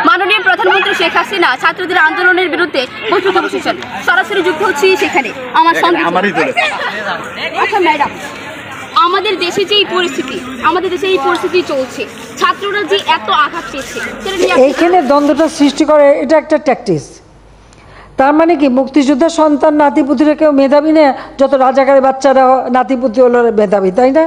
মাননীয় প্রধানমন্ত্রী শেখ হাসিনা ছাত্রদের আন্দোলনের বিরুদ্ধে বৈঠকে বসেছেন, সরাসরি যুক্ত হচ্ছি সেখানে আমার সঙ্গে। আচ্ছা ম্যাডাম, আমাদের দেশে যে এই পরিস্থিতি চলছে, ছাত্ররা যে এত আঘাত পেয়েছে, এইখানে দ্বন্দ্বটা সৃষ্টি করে, এটা একটা ট্যাকটিস। তার মানে কি মুক্তিযোদ্ধার সন্তান নাতিপুতিরা কেউ মেধাবী না, যত রাজাকারের বাচ্চারা নাতিপুতি হলো মেধাবী, তাই না?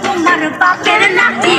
তোমার বাপের নাতি